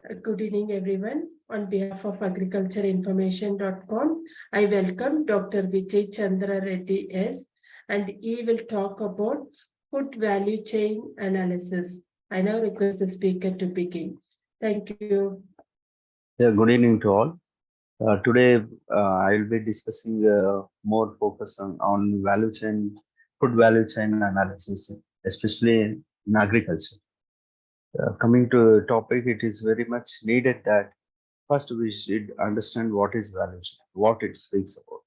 Good evening, everyone. On behalf of agricultureinformation.com, I welcome Dr. Vijayachandra Reddy S, and he will talk about food value chain analysis. I now request the speaker to begin. Thank you. Yeah, good evening to all. Today, I will be discussing more focus on value chain, food value chain analysis, especially in agriculture. Coming to topic, it is very much needed that first we should understand what is value chain, what it speaks about.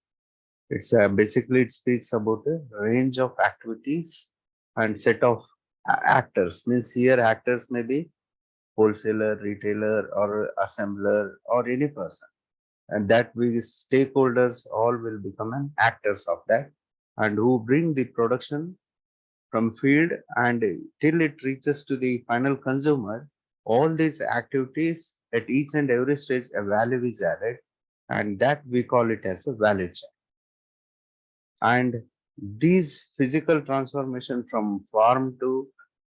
It's basically it speaks about a range of activities and set of actors. Means here actors may be wholesaler, retailer, or assembler, or any person, and that we stakeholders all will become an actors of that, and who bring the production from field and till it reaches to the final consumer. All these activities at each and every stage a value is added, and that we call it as a value chain. And these physical transformation from farm to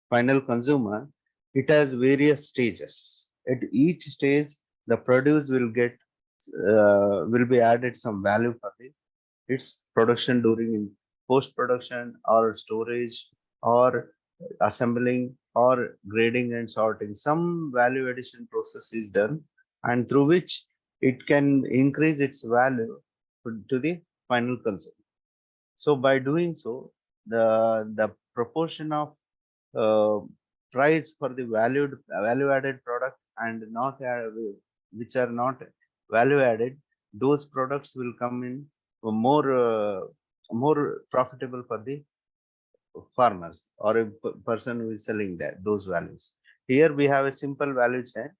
final consumer, it has various stages. At each stage the produce will get will be added some value for the its production during in post production or storage or assembling or grading and sorting. Some value addition process is done, and through which it can increase its value to the final consumer. So by doing so, the proportion of uh, price for the value added product and not which are not value added, those products will come in more more profitable for the farmers or a person who is selling that those values. Here we have a simple value chain.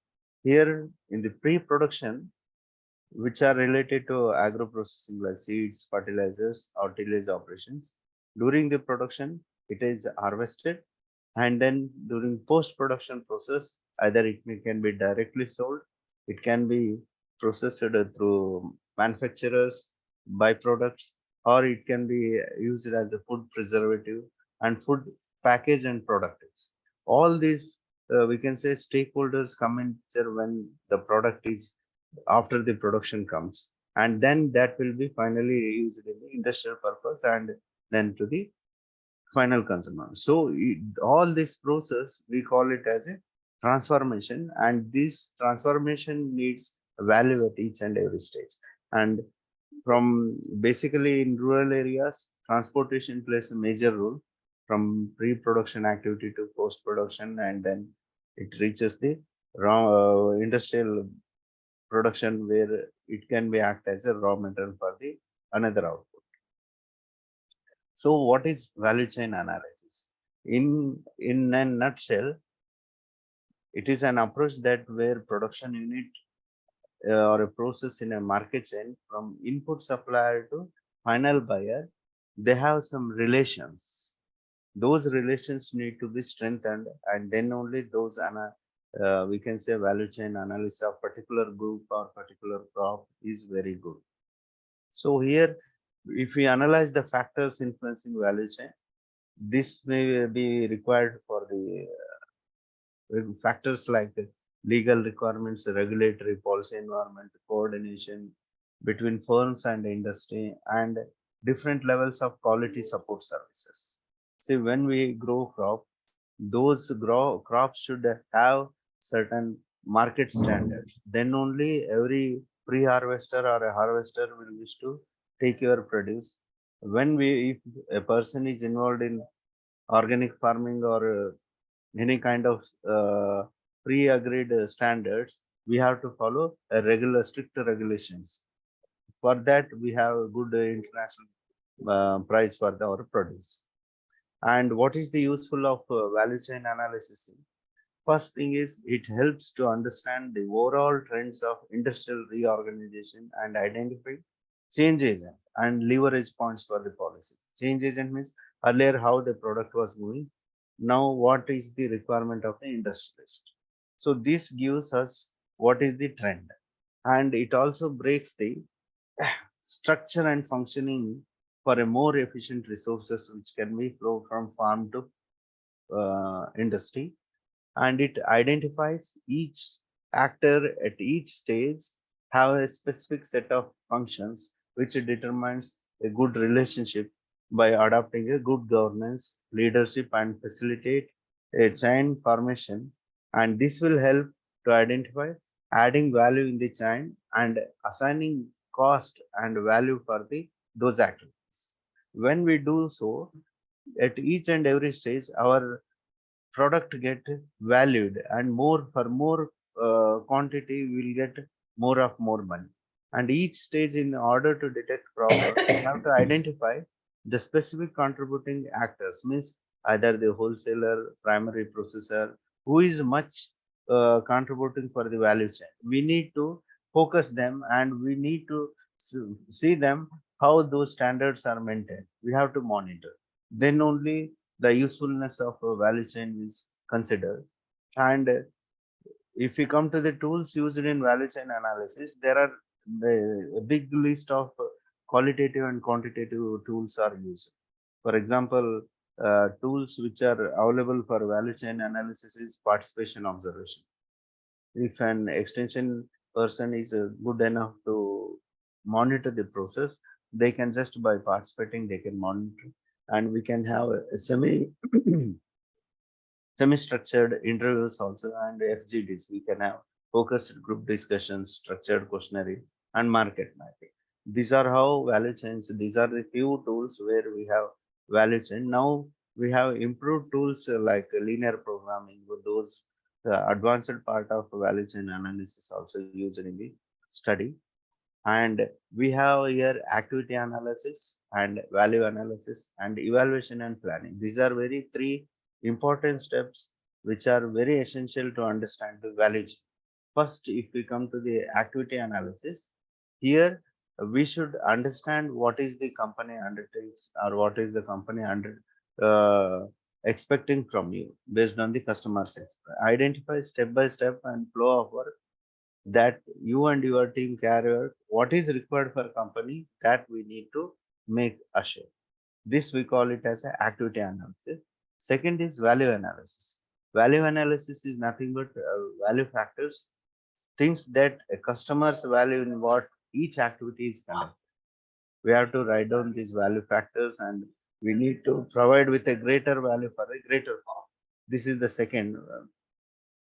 Here in the pre-production, which are related to agro-processing like seeds, fertilizers, or tillage operations. During the production, it is harvested, and then during post-production process, either can be directly sold, it can be processed through manufacturers, byproducts, or it can be used as a food preservative and food package and products. All these we can say stakeholders come in picture when the product is after the production comes, and then that will be finally used in the industrial purpose and then to the final consumer. So all this process we call it as a transformation, and this transformation needs value at each and every stage. And from basically in rural areas, transportation plays a major role from pre-production activity to post-production, and then it reaches the raw industrial production where it can be act as a raw material for the another output. So what is value chain analysis? In a nutshell, it is an approach that where production unit or a process in a market chain from input supplier to final buyer, they have some relations. Those relations need to be strengthened, and then only those we can say value chain analysis of particular group or particular crop is very good. So here, if we analyze the factors influencing value chain, this may be required for the factors like the legal requirements, regulatory policy, environment, coordination between firms and industry, and different levels of quality support services. See, when we grow crop, those crops should have certain market standards. Then only every pre-harvester or a harvester will wish to take your produce. When if a person is involved in organic farming or any kind of pre-agreed standards, we have to follow a regular strict regulations. For that, we have a good international price for our produce. And what is the useful of value chain analysis? First thing is it helps to understand the overall trends of industrial reorganization and identify change agent and leverage points for the policy. Change agent means earlier how the product was moving, now what is the requirement of the industrialist. So this gives us what is the trend, and it also breaks the structure and functioning for a more efficient resources which can be flow from farm to industry, and it identifies each actor at each stage have a specific set of functions which determines a good relationship by adopting a good governance, leadership, and facilitate a chain formation. And this will help to identify adding value in the chain and assigning cost and value for the those activities. When we do so, at each and every stage, our product get valued, and more for more quantity will get more of more money. And each stage, in order to detect problem, we have to identify the specific contributing actors, means either the wholesaler, primary processor, who is much contributing for the value chain. We need to focus them, and we need to see them how those standards are maintained. We have to monitor, then only the usefulness of a value chain is considered. And if we come to the tools used in value chain analysis, there are a big list of qualitative and quantitative tools are used. For example, tools which are available for value chain analysis is participation observation. If an extension person is good enough to monitor the process, they can just by participating, they can monitor. And we can have a semi-structured interviews also, and FGDs. We can have focused group discussions, structured questionnaire, and market mapping. These are how value chains. These are the few tools where we have value chain. Now we have improved tools like linear programming, with those advanced part of value chain analysis also used in the study. And we have here activity analysis and value analysis and evaluation and planning. These are very three important steps which are very essential to understand the value chain. First, if we come to the activity analysis, here we should understand what is the company undertakes, or what is the company under expecting from you based on the customer sense. Identify step by step and flow of work that you and your team carry out, what is required for company that we need to make assure. This we call it as an activity analysis. Second is value analysis. Value analysis is nothing but value factors, things that a customer's value in what each activity is conducted. We have to write down these value factors, and we need to provide with a greater value for a greater cost. This is the second.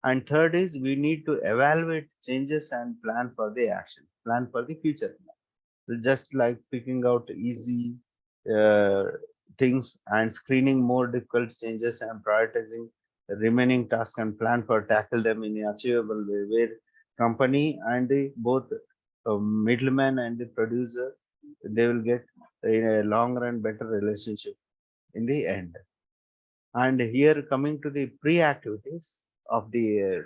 And third is we need to evaluate changes and plan for the action, plan for the future. Just like picking out easy uh, things and screening more difficult changes and prioritizing the remaining tasks and plan for tackle them in an achievable way, where company and the both middleman and the producer, they will get in a long run better relationship in the end. And here coming to the pre-activities of the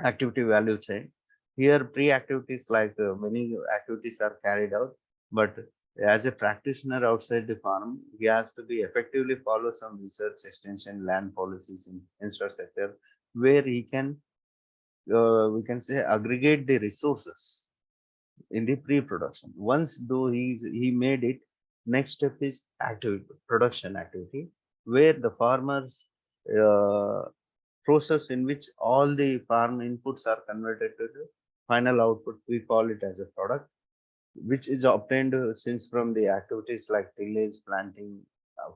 activity value chain. Here, pre-activities like many activities are carried out, but as a practitioner outside the farm, he has to be effectively follow some research, extension, land policies in infrastructure, where he can, we can say, aggregate the resources in the pre-production. Once though he made it, next step is activity, production activity, where the farmers uh, process in which all the farm inputs are converted to the final output. We call it as a product, which is obtained since from the activities like tillage, planting,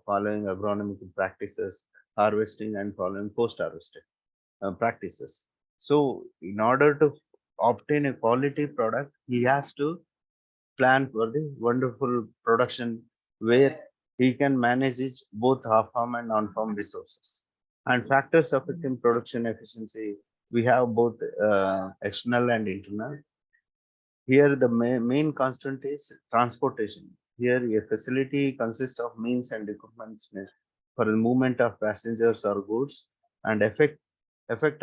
following agronomic practices, harvesting, and following post-harvesting practices. So, in order to obtain a quality product, he has to plan for the wonderful production where he can manage it both half-farm and on-farm resources. And factors affecting production efficiency, we have both external and internal. Here, the main constant is transportation. Here, a facility consists of means and equipment for the movement of passengers or goods, and effect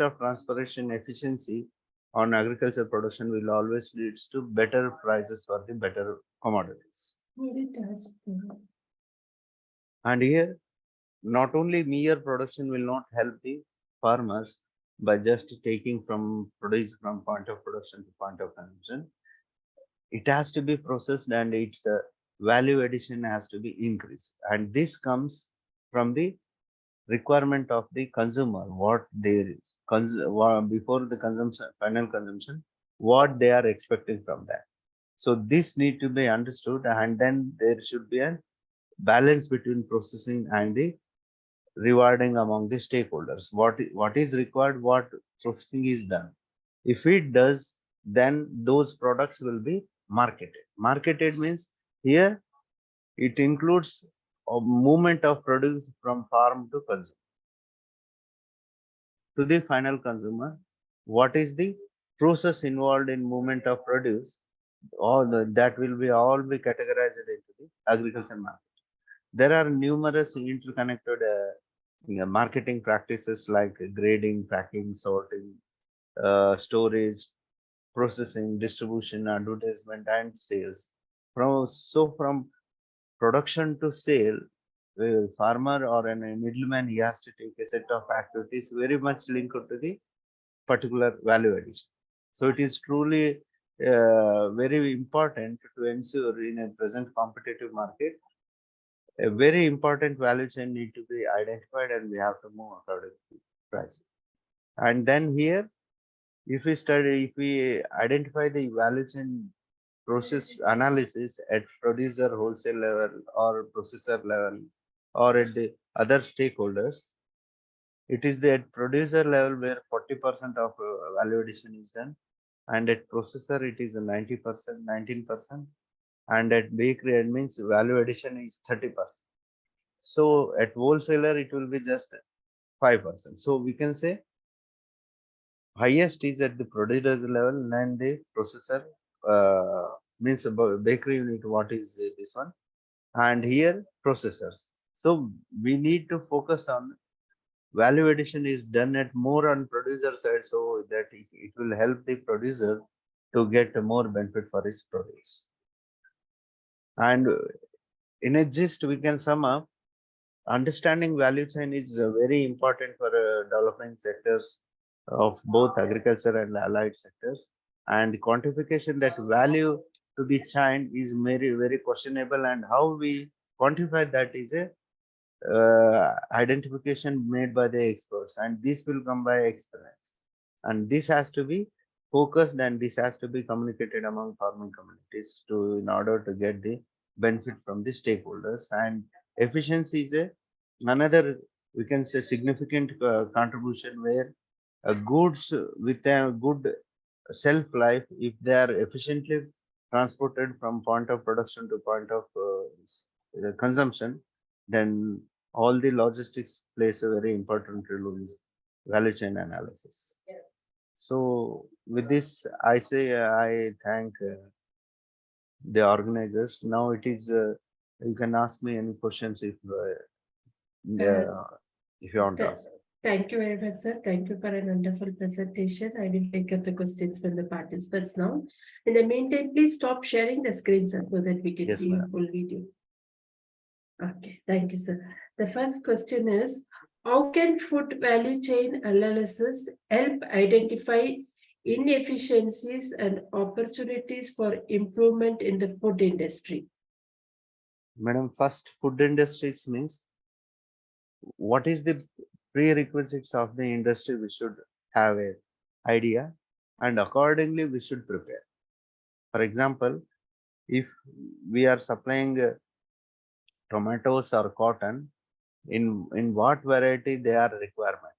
of transportation efficiency on agriculture production will always leads to better prices for the better commodities. And here, not only mere production will not help the farmers by just taking from produce from point of production to point of consumption. It has to be processed, and its value addition has to be increased. And this comes from the requirement of the consumer, what they before the consumption, final consumption, what they are expecting from that. So this need to be understood, and then there should be a balance between processing and the rewarding among the stakeholders. What is required, what processing is done. If it does, then those products will be marketed. Marketed means here it includes a movement of produce from farm to consumer to the final consumer. What is the process involved in movement of produce? That will be all be categorized into the agriculture market. There are numerous interconnected marketing practices like grading, packing, sorting, storage, processing, distribution, advertisement, and sales. From production to sale, a farmer or a middleman, he has to take a set of activities very much linked to the particular value addition. So it is truly very important to ensure in a present competitive market, a very important value chain need to be identified, and we have to move according to price. And then here, if we identify the value chain process analysis at producer, wholesale level, or processor level, or at the other stakeholders, it is the at producer level where 40% of value addition is done, and at processor it is 90%, 19%, and at bakery it means value addition is 30%. So at wholesaler it will be just 5%. So we can say highest is at the producer level, then the processor means bakery unit. What is this one? And here processors. So we need to focus on value addition is done at more on producer side, so that it will help the producer to get more benefit for his produce. And in a gist, we can sum up, understanding value chain is very important for developing sectors of both agriculture and allied sectors. And quantification that value to the chain is very questionable, and how we quantify that is a identification made by the experts, and this will come by experience, and this has to be focused, and this has to be communicated among farming communities to in order to get the benefit from the stakeholders. And efficiency is another, we can say, significant contribution, where goods with a good shelf life, if they are efficiently transported from point of production to point of consumption, then all the logistics plays a very important role in value chain analysis. So with this, I say I thank the organizers. Now it is you can ask me any questions Uh, if you want to th- ask. Thank you very much, sir. Thank you for an wonderful presentation. I will take up the questions from the participants now. In the meantime, please stop sharing the screen, sir, so that we can Yes, see your ma'am. full video. Okay, thank you, sir. The first question is, how can food value chain analysis help identify inefficiencies and opportunities for improvement in the food industry? Madam, first, food industries means what is the prerequisites of the industry. We should have a idea, and accordingly we should prepare. For example, if we are supplying tomatoes or cotton, in what variety they are requirement,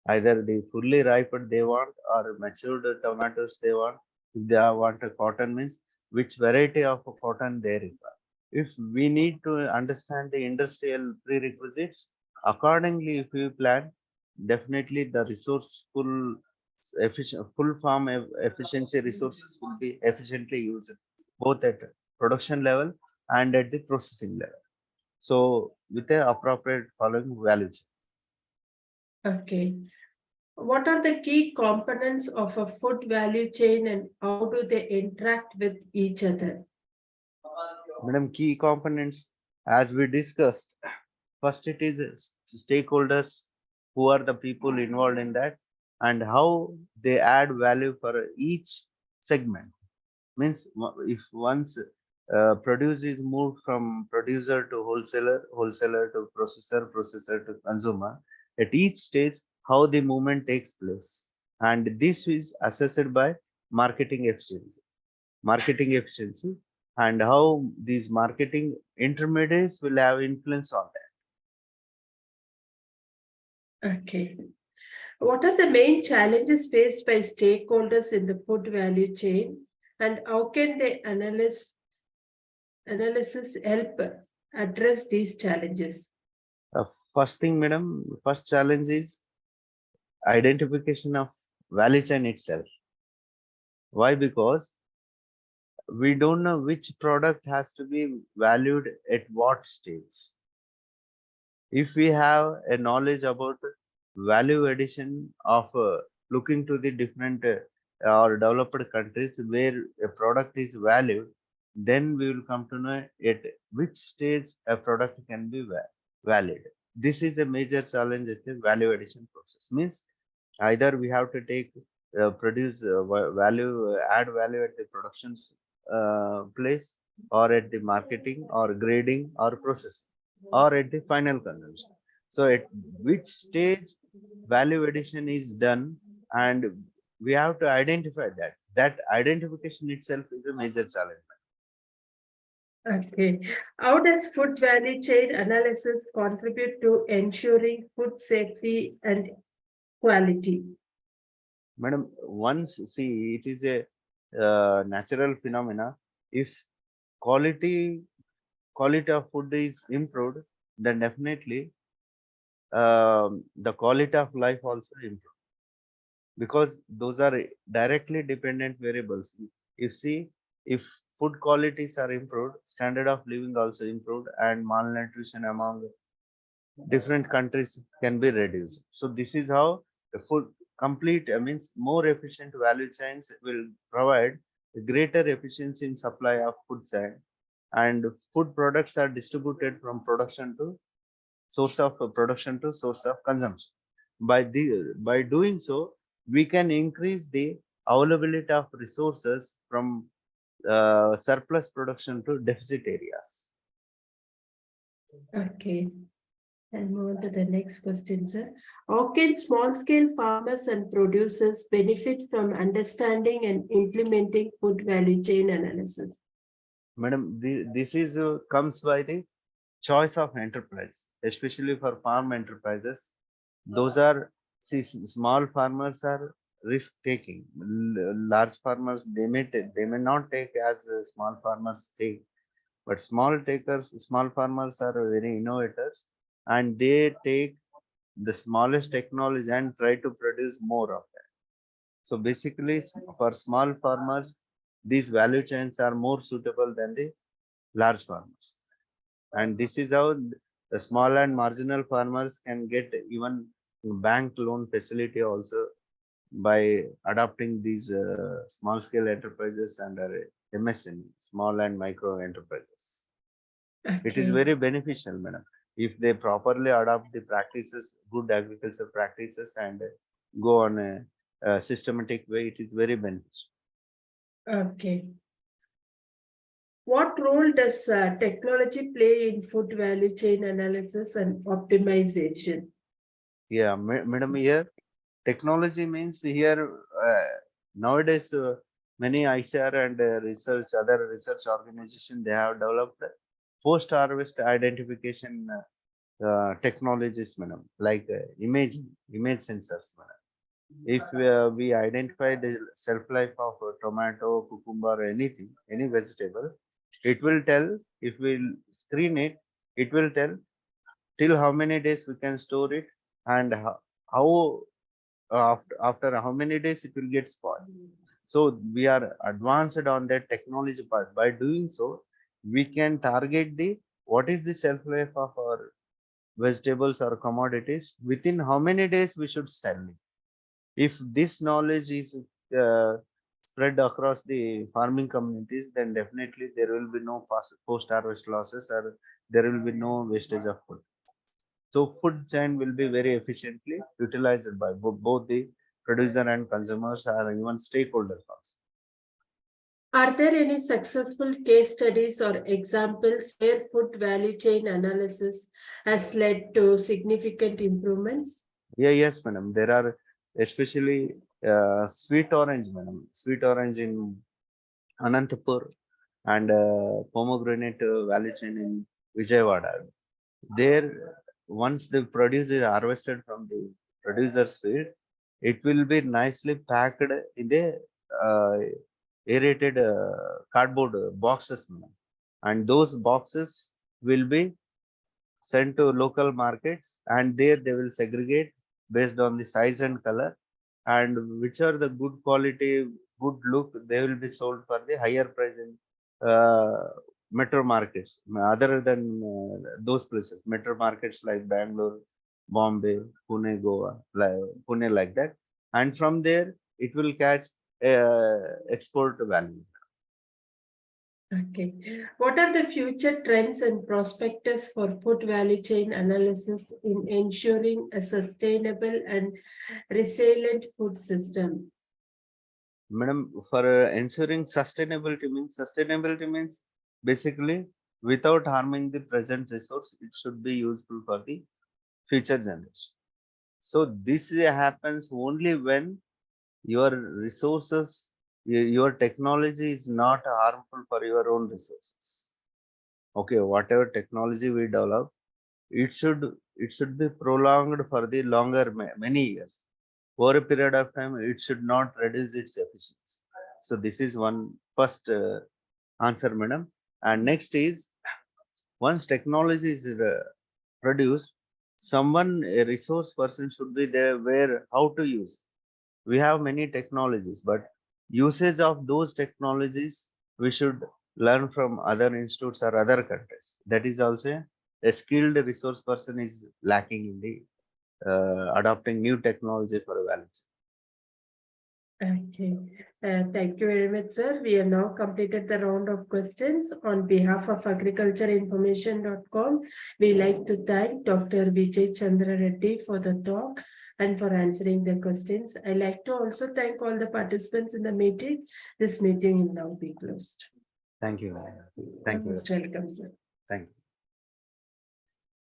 either the fully ripe they want or matured tomatoes they want. If they want a cotton means which variety of cotton they require. If we need to understand the industrial prerequisites, accordingly if we plan, definitely the resource full farm efficiency resources will be efficiently used, both at production level and at the processing level. So with the appropriate following value chain. Okay. What are the key components of a food value chain and how do they interact with each other? Madam, key components, as we discussed, first it is stakeholders, who are the people involved in that, and how they add value for each segment. Means if once produce is moved from producer to wholesaler, wholesaler to processor, processor to consumer, at each stage, how the movement takes place. And this is assessed by marketing efficiency. Marketing efficiency and how these marketing intermediaries will have influence on that. Okay. What are the main challenges faced by stakeholders in the food value chain, and how can they analysis help address these challenges? First thing, madam, first challenge is identification of value chain itself. Why? Because we don't know which product has to be valued at what stage. If we have a knowledge about value addition of looking to the different or developed countries where a product is valued, then we will come to know at which stage a product can be valid. This is a major challenge at the value addition process. Means either we have to take produce value, add value at the production place, or at the marketing or grading or processing, or at the final consumption. So at which stage value addition is done, and we have to identify that. That identification itself is a major challenge. Okay. How does food value chain analysis contribute to ensuring food safety and quality? Madam, once see, it is a natural phenomena. If quality quality of food is improved, then definitely the quality of life also improve, because those are directly dependent variables. If see, if food qualities are improved, standard of living also improved, and malnutrition among different countries can be reduced. So this is how the food complete means more efficient value chains will provide greater efficiency in supply of food chain, and food products are distributed from production to source of production to source of consumption. By doing so, we can increase the availability of resources from surplus production to deficit areas. Okay. And move on to the next question, sir. How can small-scale farmers and producers benefit from understanding and implementing food value chain analysis? Madam, this is comes by the choice of enterprise, especially for farm enterprises. Those are, see, small farmers are risk taking. Large farmers, they may not take as small farmers take, but small farmers are very innovators, and they take the smallest technology and try to produce more of that. So basically, for small farmers, these value chains are more suitable than the large farmers. And this is how the small and marginal farmers can get even bank loan facility also by adopting these small scale enterprises under MSME, small and micro enterprises. It is Okay. very beneficial, madam. If they properly adopt the practices, good agriculture practices, and go on a systematic way, it is very beneficial. Okay. What role does technology play in food value chain analysis and optimization? Yeah, madam, here technology means here nowadays many ICR and other research organization, they have developed post harvest identification technologies, madam, like image sensors, madam. If we identify the shelf life of a tomato, cucumber, anything, any vegetable, it will tell. If we screen it, it will tell till how many days we can store it, and how after how many days it will get spoiled. So we are advanced on that technology part. By doing so, we can target the what is the shelf life of our vegetables or commodities, within how many days we should sell it. If this knowledge is uh, spread across the farming communities, then definitely there will be no post harvest losses, or there will be no wastage of food. So food chain will be very efficiently utilized by both the producer and consumers, or even stakeholders also. Are there any successful case studies or examples where food value chain analysis has led to significant improvements? Yeah, yes, madam. There are especially sweet orange, madam. Sweet orange in Anantapur and pomegranate value chain in Vijayawada. There, once the produce is harvested from the producer's field, it will be nicely packed in the uh, aerated cardboard boxes, madam. And those boxes will be sent to local markets, and there they will segregate based on the size and color, and which are the good quality, good look, they will be sold for the higher price in uh, metro markets other than those places, metro markets like Bangalore, Bombay, Pune, Goa, like Pune, like that. And from there it will catch export value. Okay. What are the future trends and prospects for food value chain analysis in ensuring a sustainable and resilient food system? Madam, for ensuring sustainability means basically without harming the present resource, it should be useful for the future generation. So this happens only when your resources, your technology is not harmful for your own resources. Okay, whatever technology we develop, it should be prolonged for the longer many years. Over a period of time, it should not reduce its efficiency. So this is one first answer, madam. And next is, once technology is produced, someone, a resource person should be there where how to use. We have many technologies, but usage of those technologies we should learn from other institutes or other countries. That is also a skilled resource person is lacking in the adopting new technology for value. Okay. Thank you very much, sir. We have now completed the round of questions. On behalf of agricultureinformation.com, we like to thank Dr. Vijayachandra Reddy for the talk and for answering the questions. I like to also thank all the participants in the meeting. This meeting will now be closed. Thank you. Thank you. Most welcome, sir. Thank you.